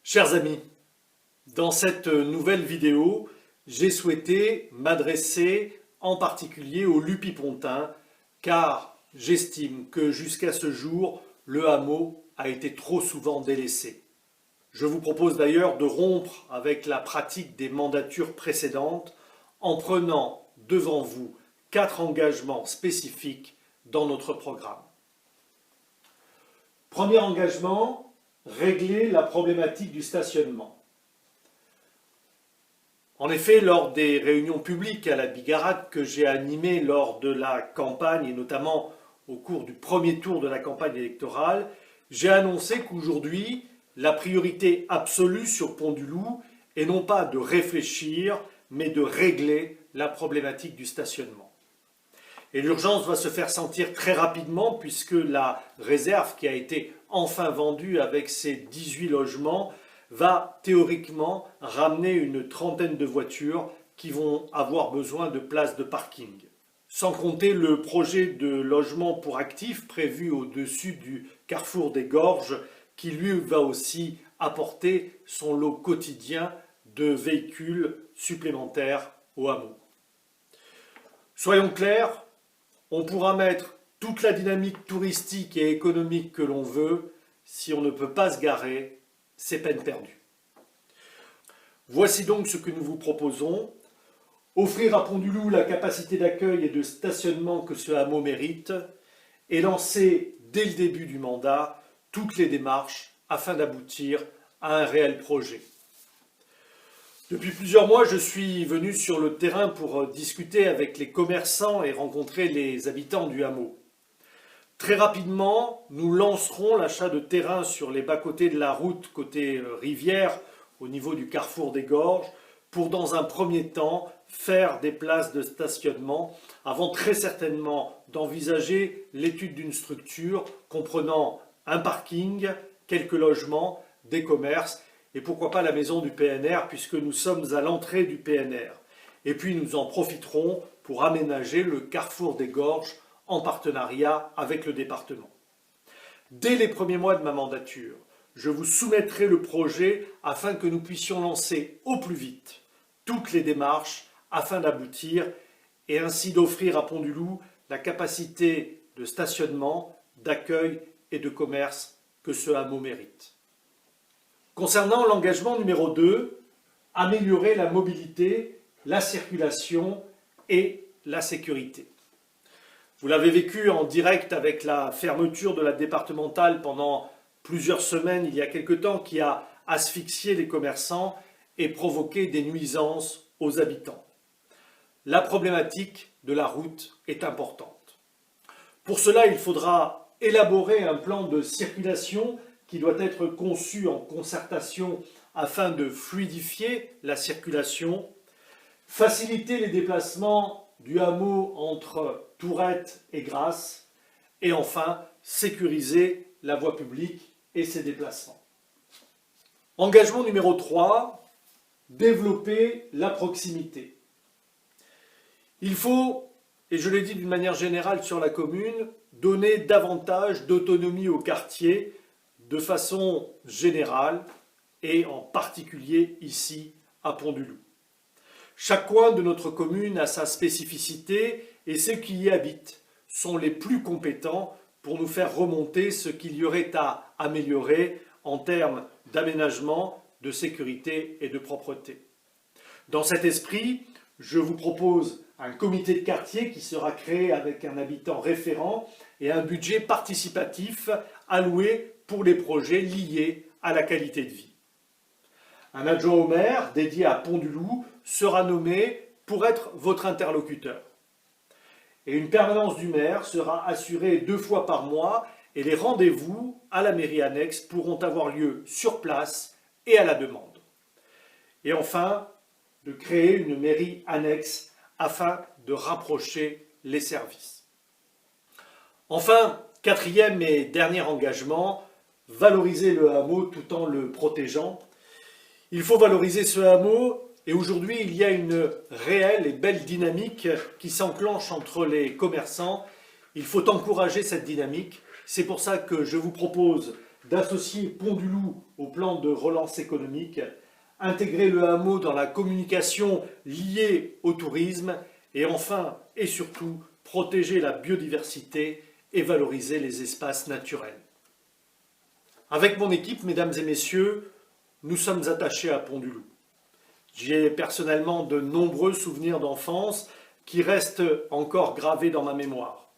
Chers amis, dans cette nouvelle vidéo, j'ai souhaité m'adresser en particulier aux Lupipontins car j'estime que jusqu'à ce jour, le hameau a été trop souvent délaissé. Je vous propose d'ailleurs de rompre avec la pratique des mandatures précédentes en prenant devant vous 4 engagements spécifiques dans notre programme. Premier engagement, régler la problématique du stationnement. En effet, lors des réunions publiques à la Bigarade que j'ai animées lors de la campagne, et notamment au cours du premier tour de la campagne électorale, j'ai annoncé qu'aujourd'hui, la priorité absolue sur Pont-du-Loup est non pas de réfléchir, mais de régler la problématique du stationnement. Et l'urgence va se faire sentir très rapidement puisque la réserve qui a été enfin vendue avec ses 18 logements va théoriquement ramener une trentaine de voitures qui vont avoir besoin de places de parking. Sans compter le projet de logement pour actifs prévu au-dessus du carrefour des Gorges qui lui va aussi apporter son lot quotidien de véhicules supplémentaires au hameau. Soyons clairs, on pourra mettre toute la dynamique touristique et économique que l'on veut, si on ne peut pas se garer, c'est peine perdue. Voici donc ce que nous vous proposons. Offrir à Pont-du-Loup la capacité d'accueil et de stationnement que ce hameau mérite et lancer dès le début du mandat toutes les démarches afin d'aboutir à un réel projet. Depuis plusieurs mois, je suis venu sur le terrain pour discuter avec les commerçants et rencontrer les habitants du hameau. Très rapidement, nous lancerons l'achat de terrain sur les bas-côtés de la route côté rivière, au niveau du carrefour des Gorges, pour dans un premier temps faire des places de stationnement, avant très certainement d'envisager l'étude d'une structure comprenant un parking, quelques logements, des commerces, et pourquoi pas la maison du PNR, puisque nous sommes à l'entrée du PNR. Et puis nous en profiterons pour aménager le carrefour des Gorges en partenariat avec le département. Dès les premiers mois de ma mandature, je vous soumettrai le projet afin que nous puissions lancer au plus vite toutes les démarches afin d'aboutir et ainsi d'offrir à Pont-du-Loup la capacité de stationnement, d'accueil et de commerce que ce hameau mérite. Concernant l'engagement numéro 2, améliorer la mobilité, la circulation et la sécurité. Vous l'avez vécu en direct avec la fermeture de la départementale pendant plusieurs semaines il y a quelque temps qui a asphyxié les commerçants et provoqué des nuisances aux habitants. La problématique de la route est importante. Pour cela, il faudra élaborer un plan de circulation qui doit être conçu en concertation afin de fluidifier la circulation, faciliter les déplacements du hameau entre Tourette et Grasse, et enfin sécuriser la voie publique et ses déplacements. Engagement numéro 3, développer la proximité. Il faut, et je l'ai dit d'une manière générale sur la commune, donner davantage d'autonomie au quartier de façon générale et en particulier ici à Pont-du-Loup. Chaque coin de notre commune a sa spécificité et ceux qui y habitent sont les plus compétents pour nous faire remonter ce qu'il y aurait à améliorer en termes d'aménagement, de sécurité et de propreté. Dans cet esprit, je vous propose un comité de quartier qui sera créé avec un habitant référent et un budget participatif alloué pour les projets liés à la qualité de vie. Un adjoint au maire dédié à Pont-du-Loup sera nommé pour être votre interlocuteur. Et une permanence du maire sera assurée 2 fois par mois et les rendez-vous à la mairie annexe pourront avoir lieu sur place et à la demande. Et enfin, de créer une mairie annexe afin de rapprocher les services. Enfin, 4e et dernier engagement, valoriser le hameau tout en le protégeant. Il faut valoriser ce hameau et aujourd'hui il y a une réelle et belle dynamique qui s'enclenche entre les commerçants. Il faut encourager cette dynamique. C'est pour ça que je vous propose d'associer Pont-du-Loup au plan de relance économique, intégrer le hameau dans la communication liée au tourisme et enfin et surtout protéger la biodiversité et valoriser les espaces naturels. Avec mon équipe, mesdames et messieurs, nous sommes attachés à Pont-du-Loup. J'ai personnellement de nombreux souvenirs d'enfance qui restent encore gravés dans ma mémoire.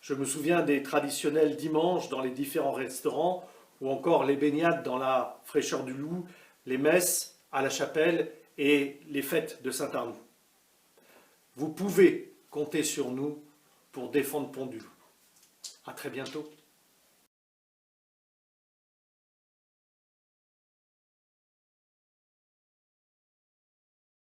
Je me souviens des traditionnels dimanches dans les différents restaurants ou encore les baignades dans la fraîcheur du Loup, les messes à la chapelle et les fêtes de Saint-Arnoux. Vous pouvez compter sur nous pour défendre Pont-du-Loup. À très bientôt.